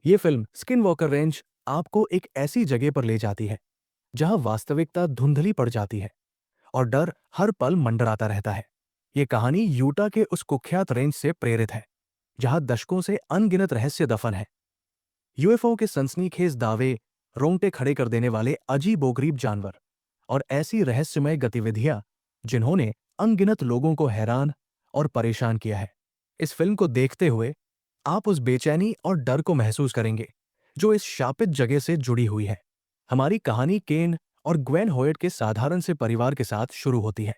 ये film skin walker range आपको एक ऐसी जगह पर ले जाती है जहां वास्तविकता धुंधली पड़ जाती है और डर हर पल मंडराता रहता है। ये कहानी यूटा के उस कुख्यात रेंज से प्रेरित है जहां दशकों से अनगिनत रहस्य दफन है। यूएफओ के सनसनीखेज दावे, रोंगटे खड़े कर देने वाले अजीबोगरीब जानवर और ऐसी रहस्यमय गतिविधियां जिन्होंने अनगिनत लोगों को हैरान और परेशान किया है। इस फिल्म को देखते हुए आप उस बेचैनी और डर को महसूस करेंगे जो इस शापित जगह से जुड़ी हुई है। हमारी कहानी केन और ग्वेन होयट के साधारण से परिवार के साथ शुरू होती है,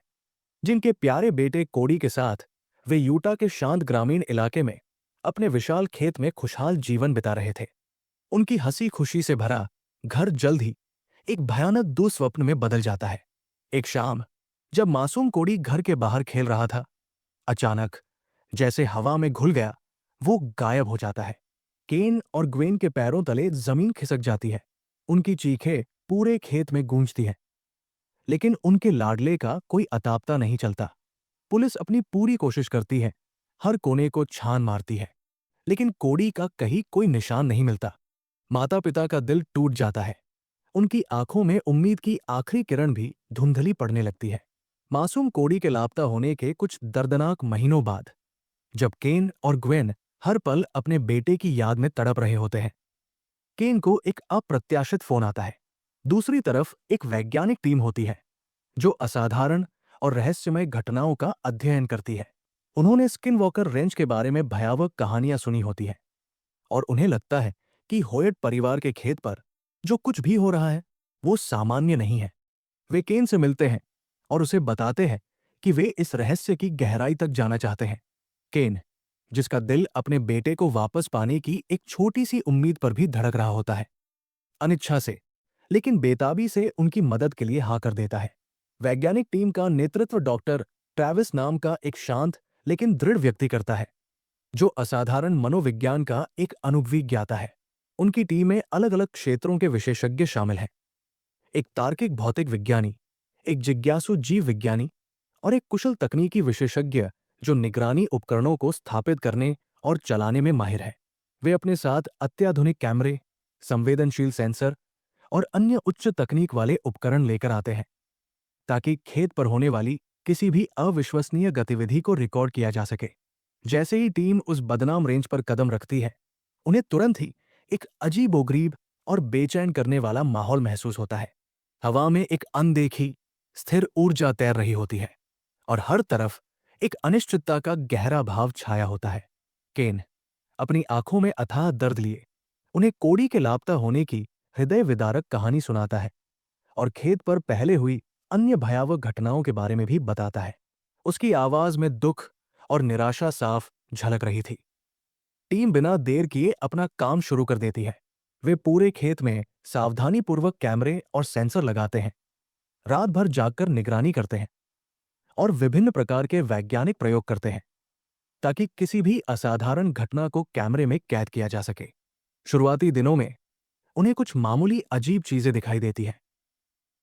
जिनके प्यारे बेटे कोडी के साथ वे यूटा के शांत ग्रामीण इलाके में अपने विशाल खेत में खुशहाल जीवन बिता रहे थे। उनकी हंसी खुशी से भरा घर जल्द ही एक भयानक दुस्वप्न में बदल जाता है। एक शाम जब मासूम कोडी घर के बाहर खेल रहा था, अचानक जैसे हवा में घुल गया, वो गायब हो जाता है। केन और ग्वेन के पैरों तले जमीन खिसक जाती है। उनकी चीखें पूरे खेत में गूंजती हैं, लेकिन उनके लाडले का कोई अतापता नहीं चलता। पुलिस अपनी पूरी कोशिश करती है, हर कोने को छान मारती है, लेकिन कोडी का कहीं कोई निशान नहीं मिलता। माता पिता का दिल टूट जाता है। उनकी आंखों में उम्मीद की आखिरी किरण भी धुंधली पड़ने लगती है। मासूम कोडी के लापता होने के कुछ दर्दनाक महीनों बाद, जब केन और ग्वेन हर पल अपने बेटे की याद में तड़प रहे होते हैं, केन को एक अप्रत्याशित फोन आता है। दूसरी तरफ एक वैज्ञानिक टीम होती है जो असाधारण और रहस्यमय घटनाओं का अध्ययन करती है। उन्होंने स्किन वॉकर रेंज के बारे में भयावह कहानियां सुनी होती हैं और उन्हें लगता है कि होयट परिवार के खेत पर जो कुछ भी हो रहा है वो सामान्य नहीं है। वे केन से मिलते हैं और उसे बताते हैं कि वे इस रहस्य की गहराई तक जाना चाहते हैं। केन, जिसका दिल अपने बेटे को वापस पाने की एक छोटी सी उम्मीद पर भी धड़क रहा होता है, अनिच्छा से लेकिन बेताबी से उनकी मदद के लिए हाँ कर देता है। वैज्ञानिक टीम का नेतृत्व डॉक्टर ट्रैविस नाम का एक शांत लेकिन दृढ़ व्यक्ति करता है, जो असाधारण मनोविज्ञान का एक अनुभवी ज्ञाता है। उनकी टीम में अलग अलग क्षेत्रों के विशेषज्ञ शामिल हैं। एक तार्किक भौतिक विज्ञानी, एक जिज्ञासु जीव विज्ञानी और एक कुशल तकनीकी विशेषज्ञ जो निगरानी उपकरणों को स्थापित करने और चलाने में माहिर है। वे अपने साथ अत्याधुनिक कैमरे, संवेदनशील सेंसर और अन्य उच्च तकनीक वाले उपकरण लेकर आते हैं ताकि खेत पर होने वाली किसी भी अविश्वसनीय गतिविधि को रिकॉर्ड किया जा सके। जैसे ही टीम उस बदनाम रेंज पर कदम रखती है, उन्हें तुरंत ही एक अजीबोगरीब और बेचैन करने वाला माहौल महसूस होता है। हवा में एक अनदेखी स्थिर ऊर्जा तैर रही होती है और हर तरफ एक अनिश्चितता का गहरा भाव छाया होता है। केन अपनी आंखों में अथाह दर्द लिए उन्हें कोडी के लापता होने की हृदय विदारक कहानी सुनाता है और खेत पर पहले हुई अन्य भयावह घटनाओं के बारे में भी बताता है। उसकी आवाज में दुख और निराशा साफ झलक रही थी। टीम बिना देर किए अपना काम शुरू कर देती है। वे पूरे खेत में सावधानीपूर्वक कैमरे और सेंसर लगाते हैं, रात भर जागकर निगरानी करते हैं और विभिन्न प्रकार के वैज्ञानिक प्रयोग करते हैं ताकि किसी भी असाधारण घटना को कैमरे में कैद किया जा सके। शुरुआती दिनों में उन्हें कुछ मामूली अजीब चीजें दिखाई देती हैं।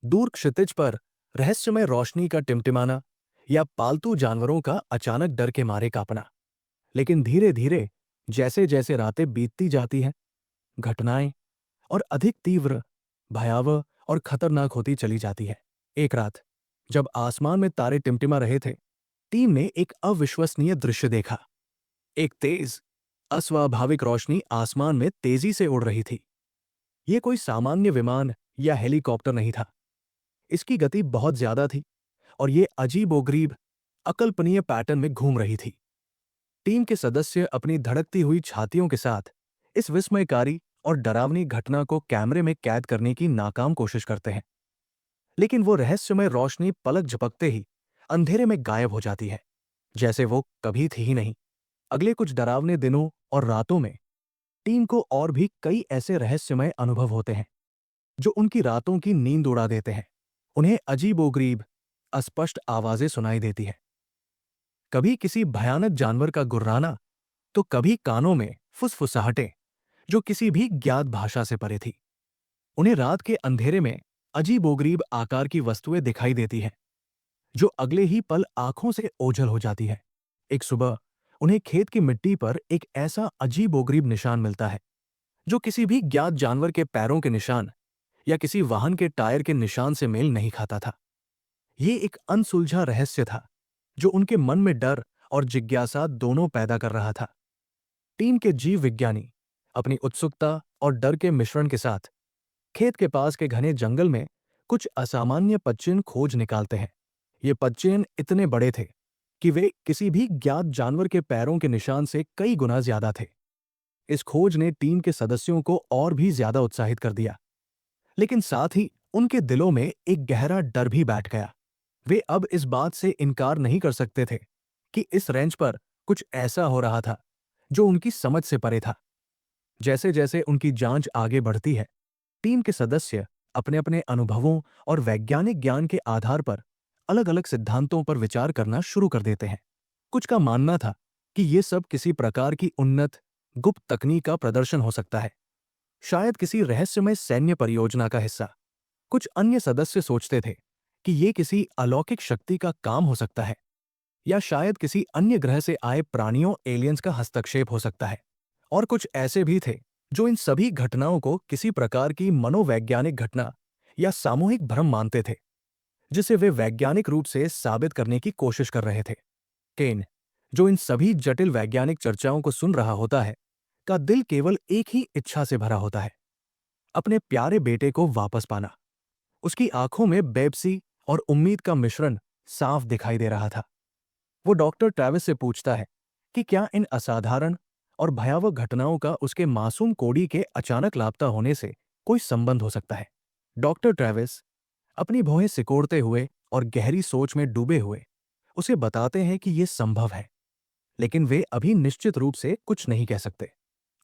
दूर क्षितिज पर रहस्यमय रोशनी का टिमटिमाना या पालतू जानवरों का अचानक डर के मारे कांपना। लेकिन धीरे धीरे जैसे जैसे रातें बीतती जाती हैं, घटनाएं और अधिक तीव्र, भयावह और खतरनाक होती चली जाती है। एक रात जब आसमान में तारे टिमटिमा रहे थे, टीम ने एक अविश्वसनीय दृश्य देखा। एक तेज, अस्वाभाविक रोशनी आसमान में तेजी से उड़ रही थी। यह कोई सामान्य विमान या हेलीकॉप्टर नहीं था। इसकी गति बहुत ज्यादा थी और ये अजीबोगरीब, अकल्पनीय पैटर्न में घूम रही थी। टीम के सदस्य अपनी धड़कती हुई छातियों के साथ इस विस्मयकारी और डरावनी घटना को कैमरे में कैद करने की नाकाम कोशिश करते हैं, लेकिन वो रहस्यमय रोशनी पलक झपकते ही अंधेरे में गायब हो जाती है, जैसे वो कभी थी ही नहीं। अगले कुछ डरावने दिनों और रातों में टीम को और भी कई ऐसे रहस्यमय अनुभव होते हैं जो उनकी रातों की नींद उड़ा देते हैं। उन्हें अजीबोगरीब, अस्पष्ट आवाजें सुनाई देती हैं, कभी किसी भयानक जानवर का गुर्राना, तो कभी कानों में फुसफुसाहटें जो किसी भी ज्ञात भाषा से परे थी। उन्हें रात के अंधेरे में अजीबोगरीब आकार की वस्तुएं दिखाई देती हैं जो अगले ही पल आंखों से ओझल हो जाती है। एक सुबह उन्हें खेत की मिट्टी पर एक ऐसा अजीबोगरीब निशान मिलता है जो किसी भी ज्ञात जानवर के पैरों के निशान या किसी वाहन के टायर के निशान से मेल नहीं खाता था। ये एक अनसुलझा रहस्य था जो उनके मन में डर और जिज्ञासा दोनों पैदा कर रहा था। टीम के जीव विज्ञानी अपनी उत्सुकता और डर के मिश्रण के साथ खेत के पास के घने जंगल में कुछ असामान्य पदचिह्न खोज निकालते हैं। ये पदचिह्न इतने बड़े थे कि वे किसी भी ज्ञात जानवर के पैरों के निशान से कई गुना ज्यादा थे। इस खोज ने टीम के सदस्यों को और भी ज्यादा उत्साहित कर दिया, लेकिन साथ ही उनके दिलों में एक गहरा डर भी बैठ गया। वे अब इस बात से इनकार नहीं कर सकते थे कि इस रेंज पर कुछ ऐसा हो रहा था जो उनकी समझ से परे था। जैसे जैसे उनकी जांच आगे बढ़ती है, टीम के सदस्य अपने अपने अनुभवों और वैज्ञानिक ज्ञान के आधार पर अलग अलग सिद्धांतों पर विचार करना शुरू कर देते हैं। कुछ का मानना था कि ये सब किसी प्रकार की उन्नत गुप्त तकनीक का प्रदर्शन हो सकता है, शायद किसी रहस्यमय सैन्य परियोजना का हिस्सा। कुछ अन्य सदस्य सोचते थे कि ये किसी अलौकिक शक्ति का काम हो सकता है, या शायद किसी अन्य ग्रह से आए प्राणियों एलियंस का हस्तक्षेप हो सकता है। और कुछ ऐसे भी थे जो इन सभी घटनाओं को किसी प्रकार की मनोवैज्ञानिक घटना या सामूहिक भ्रम मानते थे, जिसे वे वैज्ञानिक रूप से साबित करने की कोशिश कर रहे थे। केन, जो इन सभी जटिल वैज्ञानिक चर्चाओं को सुन रहा होता है, का दिल केवल एक ही इच्छा से भरा होता है, अपने प्यारे बेटे को वापस पाना। उसकी आंखों में बेबसी और उम्मीद का मिश्रण साफ दिखाई दे रहा था। वो डॉक्टर ट्रैविस से पूछता है कि क्या इन असाधारण और भयावह घटनाओं का उसके मासूम कोडी के अचानक लापता होने से कोई संबंध हो सकता है। डॉक्टर ट्रैविस अपनी भौहें सिकोड़ते हुए और गहरी सोच में डूबे हुए उसे बताते हैं कि यह संभव है, लेकिन वे अभी निश्चित रूप से कुछ नहीं कह सकते।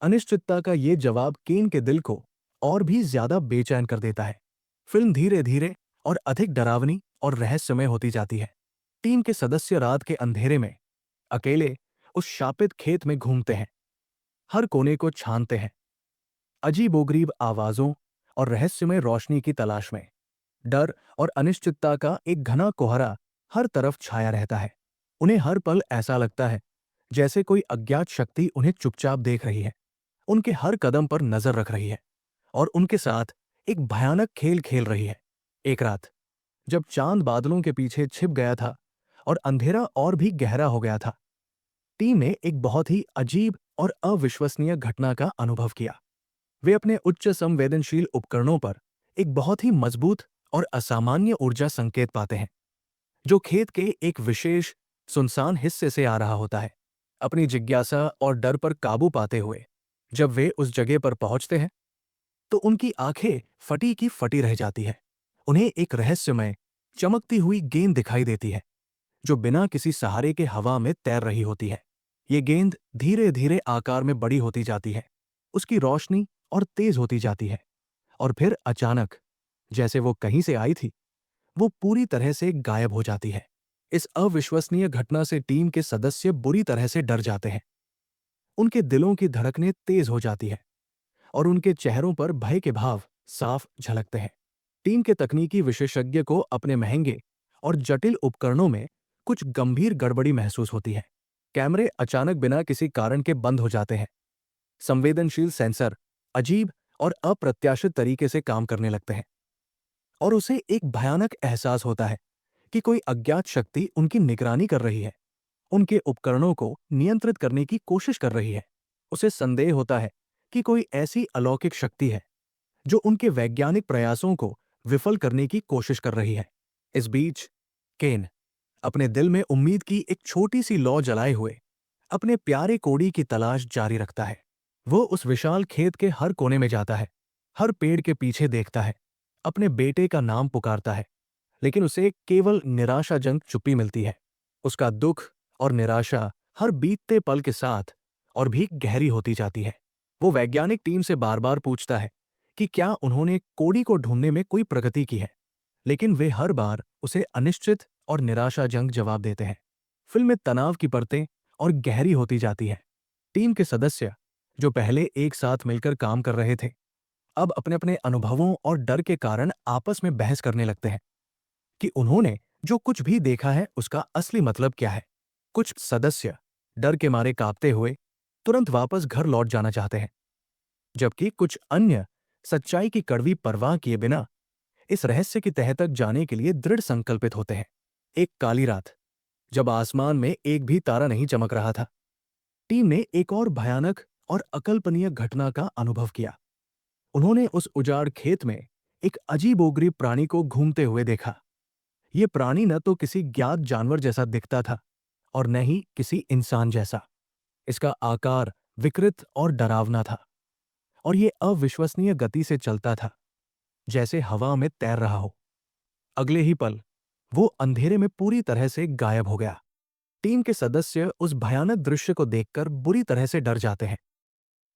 अनिश्चितता का ये जवाब केन के दिल को और भी ज्यादा बेचैन कर देता है। फिल्म धीरे धीरे और अधिक डरावनी और रहस्यमय होती जाती है। टीम के सदस्य रात के अंधेरे में अकेले उस शापित खेत में घूमते हैं, हर कोने को छानते हैं, अजीबोगरीब आवाजों और रहस्यमय रोशनी की तलाश में। डर और अनिश्चितता का एक घना कोहरा हर तरफ छाया रहता है। उन्हें हर पल ऐसा लगता है जैसे कोई अज्ञात शक्ति उन्हें चुपचाप देख रही है, उनके हर कदम पर नजर रख रही है और उनके साथ एक भयानक खेल खेल रही है। एक रात जब चांद बादलों के पीछे छिप गया था और अंधेरा और भी गहरा हो गया था, टीम ने एक बहुत ही अजीब और अविश्वसनीय घटना का अनुभव किया। वे अपने उच्च संवेदनशील उपकरणों पर एक बहुत ही मजबूत और असामान्य ऊर्जा संकेत पाते हैं, जो खेत के एक विशेष सुनसान हिस्से से आ रहा होता है। अपनी जिज्ञासा और डर पर काबू पाते हुए जब वे उस जगह पर पहुंचते हैं, तो उनकी आंखें फटी की फटी रह जाती है। उन्हें एक रहस्यमय चमकती हुई गेंद दिखाई देती है जो बिना किसी सहारे के हवा में तैर रही होती है। ये गेंद धीरे धीरे आकार में बड़ी होती जाती है, उसकी रोशनी और तेज होती जाती है, और फिर अचानक, जैसे वो कहीं से आई थी, वो पूरी तरह से गायब हो जाती है। इस अविश्वसनीय घटना से टीम के सदस्य बुरी तरह से डर जाते हैं। उनके दिलों की धड़कनें तेज हो जाती है और उनके चेहरों पर भय के भाव साफ झलकते हैं। टीम के तकनीकी विशेषज्ञ को अपने महंगे और जटिल उपकरणों में कुछ गंभीर गड़बड़ी महसूस होती है। कैमरे अचानक बिना किसी कारण के बंद हो जाते हैं। संवेदनशील सेंसर अजीब और अप्रत्याशित तरीके से काम करने लगते हैं, और उसे एक भयानक एहसास होता है कि कोई अज्ञात शक्ति उनकी निगरानी कर रही है, उनके उपकरणों को नियंत्रित करने की कोशिश कर रही है। उसे संदेह होता है कि कोई ऐसी अलौकिक शक्ति है जो उनके वैज्ञानिक प्रयासों को विफल करने की कोशिश कर रही है। इस बीच केन अपने दिल में उम्मीद की एक छोटी सी लौ जलाए हुए अपने प्यारे कोडी की तलाश जारी रखता है। वो उस विशाल खेत के हर कोने में जाता है, हर पेड़ के पीछे देखता है, अपने बेटे का नाम पुकारता है, लेकिन उसे केवल निराशाजनक चुप्पी मिलती है। उसका दुख और निराशा हर बीतते पल के साथ और भी गहरी होती जाती है। वो वैज्ञानिक टीम से बार बार पूछता है कि क्या उन्होंने कोडी को ढूंढने में कोई प्रगति की है, लेकिन वे हर बार उसे अनिश्चित और निराशाजनक जवाब देते हैं। फिल्म में तनाव की परतें और गहरी होती जाती हैं। टीम के सदस्य जो पहले एक साथ मिलकर काम कर रहे थे, अब अपने अपने अनुभवों और डर के कारण आपस में बहस करने लगते हैं कि उन्होंने जो कुछ भी देखा है उसका असली मतलब क्या है। कुछ सदस्य डर के मारे कांपते हुए तुरंत वापस घर लौट जाना चाहते हैं, जबकि कुछ अन्य सच्चाई की कड़वी परवाह किए बिना इस रहस्य की तह तक जाने के लिए दृढ़ संकल्पित होते हैं। एक काली रात, जब आसमान में एक भी तारा नहीं चमक रहा था, टीम ने एक और भयानक और अकल्पनीय घटना का अनुभव किया। उन्होंने उस उजाड़ खेत में एक अजीबोगरीब प्राणी को घूमते हुए देखा। यह प्राणी न तो किसी ज्ञात जानवर जैसा दिखता था और न ही किसी इंसान जैसा। इसका आकार विकृत और डरावना था, और यह अविश्वसनीय गति से चलता था, जैसे हवा में तैर रहा हो। अगले ही पल वो अंधेरे में पूरी तरह से गायब हो गया। टीम के सदस्य उस भयानक दृश्य को देखकर बुरी तरह से डर जाते हैं।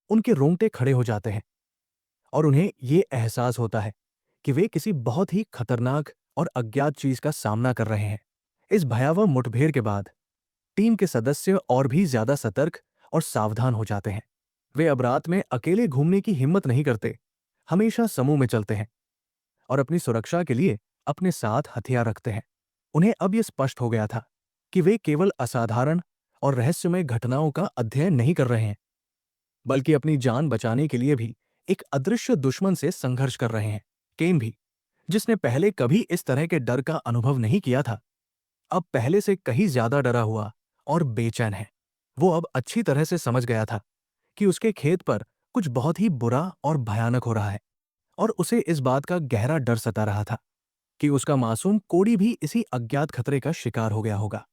उनके रोंगटे खड़े हो जाते हैं और उन्हें ये एहसास होता है कि वे किसी बहुत ही खतरनाक और अज्ञात चीज का सामना कर रहे हैं। इस भयावह मुठभेड़ के बाद टीम के सदस्य और भी ज्यादा सतर्क और सावधान हो जाते हैं। वे अब रात में अकेले घूमने की हिम्मत नहीं करते, हमेशा समूह में चलते हैं और अपनी सुरक्षा के लिए अपने साथ हथियार रखते हैं। उन्हें अब यह स्पष्ट हो गया था कि वे केवल असाधारण और रहस्यमय घटनाओं का अध्ययन नहीं कर रहे हैं, बल्कि अपनी जान बचाने के लिए भी एक अदृश्य दुश्मन से संघर्ष कर रहे हैं। केन भी, जिसने पहले कभी इस तरह के डर का अनुभव नहीं किया था, अब पहले से कहीं ज्यादा डरा हुआ और बेचैन है। वो अब अच्छी तरह से समझ गया था कि उसके खेत पर कुछ बहुत ही बुरा और भयानक हो रहा है, और उसे इस बात का गहरा डर सता रहा था कि उसका मासूम कोडी भी इसी अज्ञात खतरे का शिकार हो गया होगा।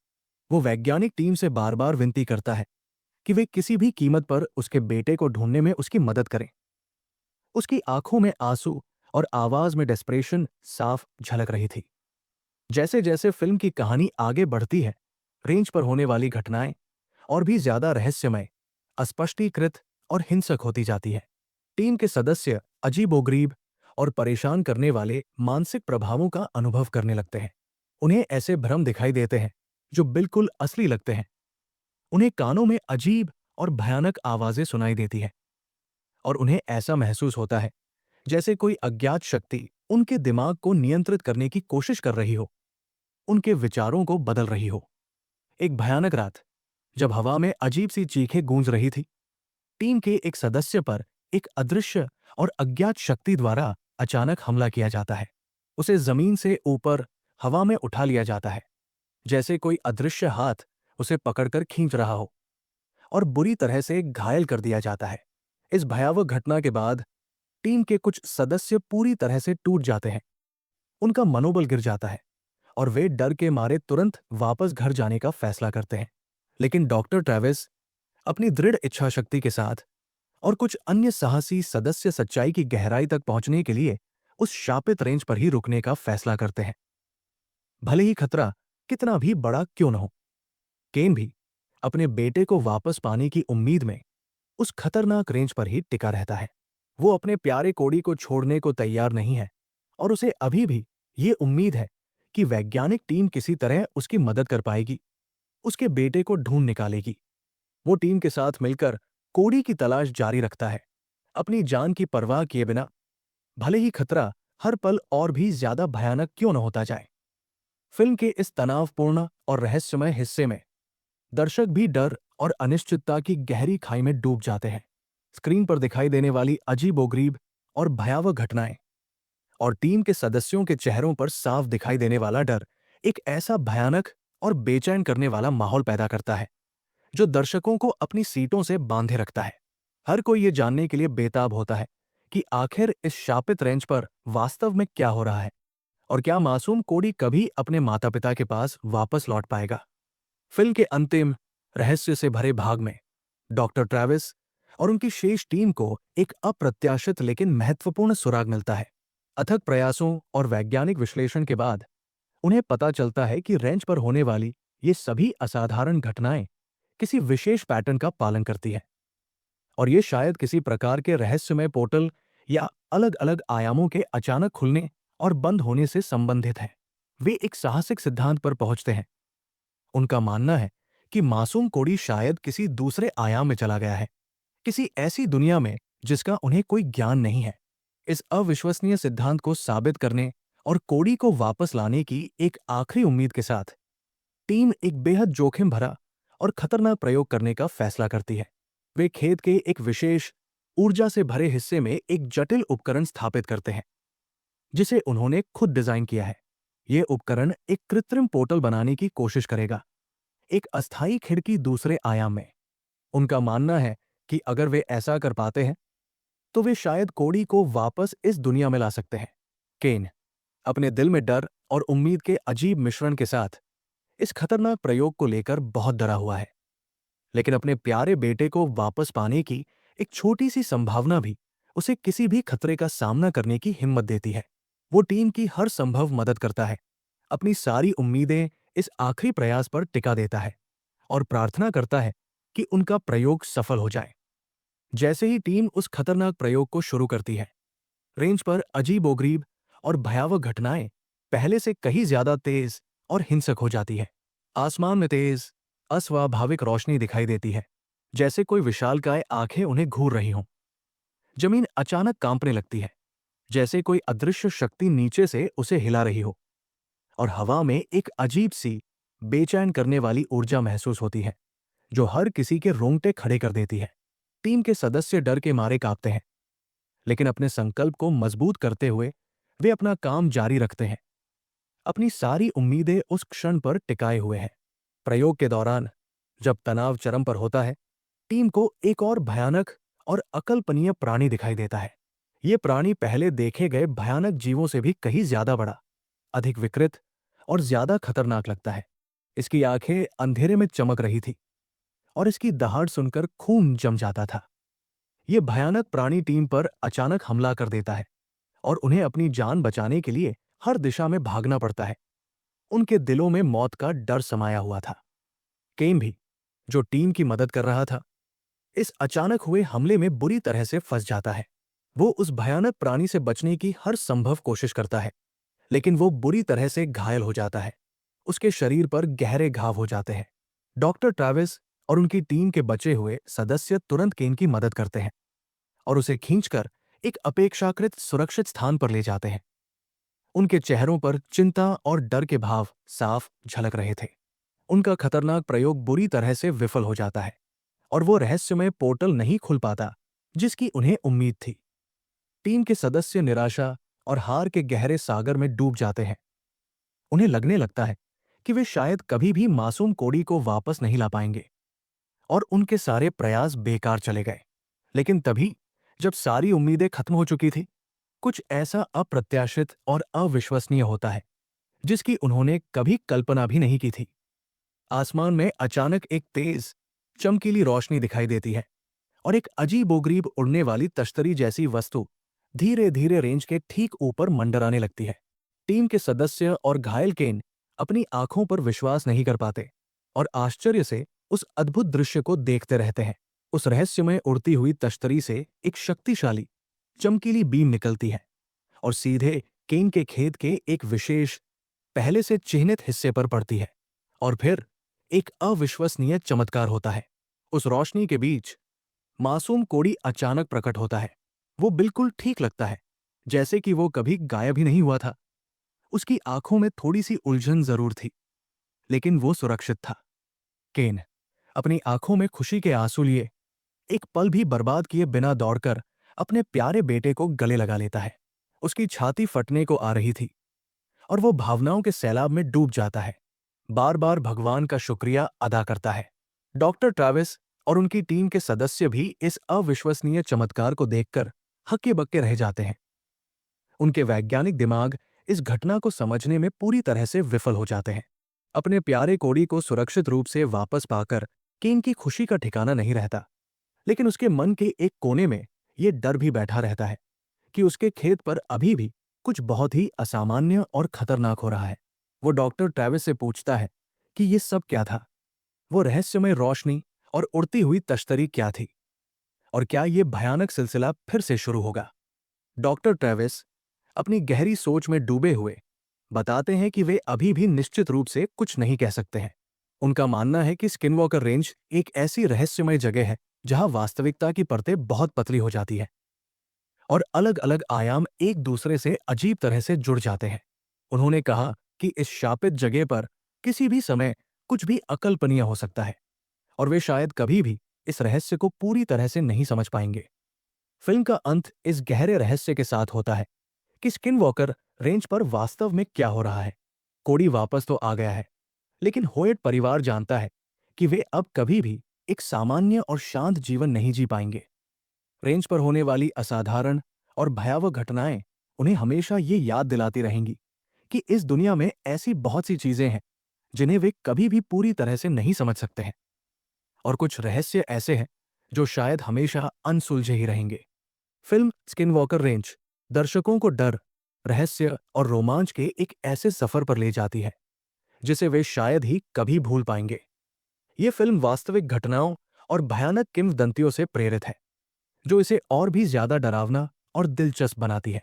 वो वैज्ञानिक टीम से बार बार विनती करता है कि वे किसी भी कीमत पर उसके बेटे को ढूंढने में उसकी मदद करें। उसकी आंखों में आंसू और आवाज में डेस्परेशन साफ झलक रही थी। जैसे जैसे फिल्म की कहानी आगे बढ़ती है, रेंज पर होने वाली घटनाएं और भी ज्यादा रहस्यमय, अस्पष्टीकृत और हिंसक होती जाती है। टीम के सदस्य अजीबोगरीब और परेशान करने वाले मानसिक प्रभावों का अनुभव करने लगते हैं। उन्हें ऐसे भ्रम दिखाई देते हैं जो बिल्कुल असली लगते हैं। उन्हें कानों में अजीब और भयानक आवाजें सुनाई देती हैं, और उन्हें ऐसा महसूस होता है जैसे कोई अज्ञात शक्ति उनके दिमाग को नियंत्रित करने की कोशिश कर रही हो, उनके विचारों को बदल रही हो। एक भयानक रात, जब हवा में अजीब सी चीखें गूंज रही थी, टीम के एक सदस्य पर एक अदृश्य और अज्ञात शक्ति द्वारा अचानक हमला किया जाता है। उसे जमीन से ऊपर हवा में उठा लिया जाता है, जैसे कोई अदृश्य हाथ उसे पकड़कर खींच रहा हो, और बुरी तरह से घायल कर दिया जाता है। इस भयावह घटना के बाद टीम के कुछ सदस्य पूरी तरह से टूट जाते हैं। उनका मनोबल गिर जाता है और वे डर के मारे तुरंत वापस घर जाने का फैसला करते हैं। लेकिन डॉक्टर ट्रेविस अपनी दृढ़ इच्छा शक्ति के साथ और कुछ अन्य साहसी सदस्य सच्चाई की गहराई तक पहुंचने के लिए उस शापित रेंज पर ही रुकने का फैसला करते हैं, भले ही खतरा कितना भी बड़ा क्यों न हो। केन भी अपने बेटे को वापस पाने की उम्मीद में उस खतरनाक रेंज पर ही टिका रहता है। वो अपने प्यारे कोडी को छोड़ने को तैयार नहीं है, और उसे अभी भी ये उम्मीद है कि वैज्ञानिक टीम किसी तरह उसकी मदद कर पाएगी, उसके बेटे को ढूंढ निकालेगी। वो टीम के साथ मिलकर कोडी की तलाश जारी रखता है, अपनी जान की परवाह किए बिना, भले ही खतरा हर पल और भी ज्यादा भयानक क्यों न होता जाए। फिल्म के इस तनावपूर्ण और रहस्यमय हिस्से में दर्शक भी डर और अनिश्चितता की गहरी खाई में डूब जाते हैं। स्क्रीन पर दिखाई देने वाली अजीबोगरीब और भयावह घटनाएं और टीम के सदस्यों के चेहरों पर साफ दिखाई देने वाला डर एक ऐसा भयानक और बेचैन करने वाला माहौल पैदा करता है जो दर्शकों को अपनी सीटों से बांधे रखता है। हर कोई ये जानने के लिए बेताब होता है कि आखिर इस शापित रेंज पर वास्तव में क्या हो रहा है, और क्या मासूम कोडी कभी अपने माता पिता के पास वापस लौट पाएगा। फिल्म के अंतिम रहस्य से भरे भाग में डॉक्टर ट्रेविस और उनकी शेष टीम को एक अप्रत्याशित लेकिन महत्वपूर्ण सुराग मिलता है। अथक प्रयासों और वैज्ञानिक विश्लेषण के बाद उन्हें पता चलता है कि रेंज पर होने वाली ये सभी असाधारण घटनाएं किसी विशेष पैटर्न का पालन करती है, और ये शायद किसी प्रकार के रहस्यमय पोर्टल या अलग अलग आयामों के अचानक खुलने और बंद होने से संबंधित हैं। वे एक साहसिक सिद्धांत पर पहुंचते हैं। उनका मानना है कि मासूम कोडी शायद किसी दूसरे आयाम में चला गया है, किसी ऐसी दुनिया में जिसका उन्हें कोई ज्ञान नहीं है। इस अविश्वसनीय सिद्धांत को साबित करने और कोडी को वापस लाने की एक आखिरी उम्मीद के साथ टीम एक बेहद जोखिम भरा और खतरनाक प्रयोग करने का फैसला करती है। वे खेत के एक विशेष ऊर्जा से भरे हिस्से में एक जटिल उपकरण स्थापित करते हैं जिसे उन्होंने खुद डिजाइन किया है। यह उपकरण एक कृत्रिम पोर्टल बनाने की कोशिश करेगा, एक अस्थायी खिड़की दूसरे आयाम में। उनका मानना है कि अगर वे ऐसा कर पाते हैं तो वे शायद कोडी को वापस इस दुनिया में ला सकते हैं। केन अपने दिल में डर और उम्मीद के अजीब मिश्रण के साथ इस खतरनाक प्रयोग को लेकर बहुत डरा हुआ है, लेकिन अपने प्यारे बेटे को वापस पाने की एक छोटी सी संभावना भी उसे किसी भी खतरे का सामना करने की हिम्मत देती है। वो टीम की हर संभव मदद करता है, अपनी सारी उम्मीदें इस आखिरी प्रयास पर टिका देता है और प्रार्थना करता है कि उनका प्रयोग सफल हो जाए। जैसे ही टीम उस खतरनाक प्रयोग को शुरू करती है, रेंज पर अजीबोगरीब और भयावह घटनाएं पहले से कहीं ज्यादा तेज और हिंसक हो जाती है। आसमान में तेज, अस्वाभाविक रोशनी दिखाई देती है, जैसे कोई विशालकाय आंखें उन्हें घूर रही हों। जमीन अचानक कांपने लगती है, जैसे कोई अदृश्य शक्ति नीचे से उसे हिला रही हो, और हवा में एक अजीब सी, बेचैन करने वाली ऊर्जा महसूस होती है, जो हर किसी के रोंगटे खड़े कर देती है। टीम के सदस्य डर के मारे कांपते हैं, लेकिन अपने संकल्प को मजबूत करते हुए वे अपना काम जारी रखते हैं, अपनी सारी उम्मीदें उस क्षण पर टिकाए हुए हैं। प्रयोग के दौरान जब तनाव चरम पर होता है, टीम को एक और भयानक और अकल्पनीय प्राणी दिखाई देता है। ये प्राणी पहले देखे गए भयानक जीवों से भी कहीं ज्यादा बड़ा, अधिक विकृत और ज्यादा खतरनाक लगता है। इसकी आंखें अंधेरे में चमक रही थी और इसकी दहाड़ सुनकर खून जम जाता था। ये भयानक प्राणी टीम पर अचानक हमला कर देता है और उन्हें अपनी जान बचाने के लिए हर दिशा में भागना पड़ता है। उनके दिलों में मौत का डर समाया हुआ था। केन भी, जो टीम की मदद कर रहा था, इस अचानक हुए हमले में बुरी तरह से फंस जाता है। वो उस भयानक प्राणी से बचने की हर संभव कोशिश करता है, लेकिन वो बुरी तरह से घायल हो जाता है। उसके शरीर पर गहरे घाव हो जाते हैं। डॉक्टर ट्रैविस और उनकी टीम के बचे हुए सदस्य तुरंत केन की मदद करते हैं और उसे खींचकर एक अपेक्षाकृत सुरक्षित स्थान पर ले जाते हैं। उनके चेहरों पर चिंता और डर के भाव साफ झलक रहे थे। उनका खतरनाक प्रयोग बुरी तरह से विफल हो जाता है और वो रहस्यमय पोर्टल नहीं खुल पाता जिसकी उन्हें उम्मीद थी। टीम के सदस्य निराशा और हार के गहरे सागर में डूब जाते हैं। उन्हें लगने लगता है कि वे शायद कभी भी मासूम कोडी को वापस नहीं ला पाएंगे और उनके सारे प्रयास बेकार चले गए। लेकिन तभी, जब सारी उम्मीदें खत्म हो चुकी थी, कुछ ऐसा अप्रत्याशित और अविश्वसनीय होता है जिसकी उन्होंने कभी कल्पना भी नहीं की थी। आसमान में अचानक एक तेज, चमकीली रोशनी दिखाई देती है और एक अजीबोगरीब उड़ने वाली तश्तरी जैसी वस्तु धीरे धीरे रेंज के ठीक ऊपर मंडराने लगती है। टीम के सदस्य और घायल केन अपनी आंखों पर विश्वास नहीं कर पाते और आश्चर्य से उस अद्भुत दृश्य को देखते रहते हैं। उस रहस्यमय उड़ती हुई तश्तरी से एक शक्तिशाली, चमकीली बीम निकलती है और सीधे केन के खेत के एक विशेष, पहले से चिह्नित हिस्से पर पड़ती है। और फिर एक अविश्वसनीय चमत्कार होता है। उस रोशनी के बीच मासूम कोडी अचानक प्रकट होता है। वो बिल्कुल ठीक लगता है, जैसे कि वो कभी गायब ही नहीं हुआ था। उसकी आंखों में थोड़ी सी उलझन जरूर थी, लेकिन वो सुरक्षित था। केन अपनी आंखों में खुशी के आंसू लिए एक पल भी बर्बाद किए बिना दौड़कर अपने प्यारे बेटे को गले लगा लेता है। उसकी छाती फटने को आ रही थी और वो भावनाओं के सैलाब में डूब जाता है, बार बार भगवान का शुक्रिया अदा करता है। डॉक्टर ट्रैविस और उनकी टीम के सदस्य भी इस अविश्वसनीय चमत्कार को देखकर हक्के बक्के रह जाते हैं। उनके वैज्ञानिक दिमाग इस घटना को समझने में पूरी तरह से विफल हो जाते हैं। अपने प्यारे कोडी को सुरक्षित रूप से वापस पाकर केन की खुशी का ठिकाना नहीं रहता, लेकिन उसके मन के एक कोने में ये डर भी बैठा रहता है कि उसके खेत पर अभी भी कुछ बहुत ही असामान्य और खतरनाक हो रहा है। वो डॉक्टर ट्रैविस से पूछता है कि ये सब क्या था, वो रहस्यमय रोशनी और उड़ती हुई तश्तरी क्या थी, और क्या ये भयानक सिलसिला फिर से शुरू होगा। डॉक्टर ट्रैविस अपनी गहरी सोच में डूबे हुए बताते हैं कि वे अभी भी निश्चित रूप से कुछ नहीं कह सकते हैं। उनका मानना है कि स्किनवॉकर रेंज एक ऐसी रहस्यमय जगह है जहां वास्तविकता की परतें बहुत पतली हो जाती है और अलग अलग आयाम एक दूसरे से अजीब तरह से जुड़ जाते हैं। उन्होंने कहा कि इस शापित जगह पर किसी भी समय कुछ भी अकल्पनीय हो सकता है और वे शायद कभी भी इस रहस्य को पूरी तरह से नहीं समझ पाएंगे। फिल्म का अंत इस गहरे रहस्य के साथ होता है कि स्किनवॉकर रेंज पर वास्तव में क्या हो रहा है। कोडी वापस तो आ गया है, लेकिन होयट परिवार जानता है कि वे अब कभी भी एक सामान्य और शांत जीवन नहीं जी पाएंगे। रेंज पर होने वाली असाधारण और भयावह घटनाएं उन्हें हमेशा ये याद दिलाती रहेंगी कि इस दुनिया में ऐसी बहुत सी चीजें हैं जिन्हें वे कभी भी पूरी तरह से नहीं समझ सकते हैं, और कुछ रहस्य ऐसे हैं जो शायद हमेशा अनसुलझे ही रहेंगे। फिल्म स्किनवॉकर रेंज दर्शकों को डर, रहस्य और रोमांच के एक ऐसे सफर पर ले जाती है जिसे वे शायद ही कभी भूल पाएंगे। ये फिल्म वास्तविक घटनाओं और भयानक किंवदंतियों से प्रेरित है, जो इसे और भी ज्यादा डरावना और दिलचस्प बनाती है।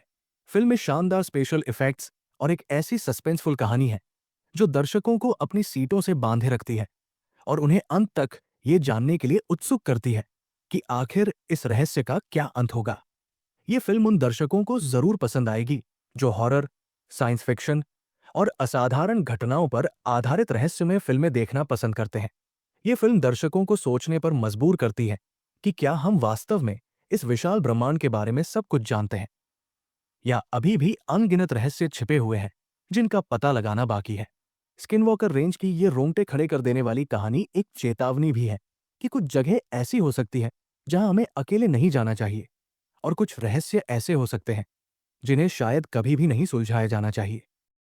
फिल्म में शानदार स्पेशल इफेक्ट्स और एक ऐसी सस्पेंसफुल कहानी है जो दर्शकों को अपनी सीटों से बांधे रखती है और उन्हें अंत तक ये जानने के लिए उत्सुक करती है कि आखिर इस रहस्य का क्या अंत होगा। ये फिल्म उन दर्शकों को जरूर पसंद आएगी जो हॉरर, साइंस फिक्शन और असाधारण घटनाओं पर आधारित रहस्यमय फिल्में देखना पसंद करते हैं। ये फिल्म दर्शकों को सोचने पर मजबूर करती है कि क्या हम वास्तव में इस विशाल ब्रह्मांड के बारे में सब कुछ जानते हैं, या अभी भी अनगिनत रहस्य छिपे हुए हैं जिनका पता लगाना बाकी है। स्किनवॉकर रेंज की ये रोंगटे खड़े कर देने वाली कहानी एक चेतावनी भी है कि कुछ जगह ऐसी हो सकती है जहां हमें अकेले नहीं जाना चाहिए, और कुछ रहस्य ऐसे हो सकते हैं जिन्हें शायद कभी भी नहीं सुलझाया जाना चाहिए।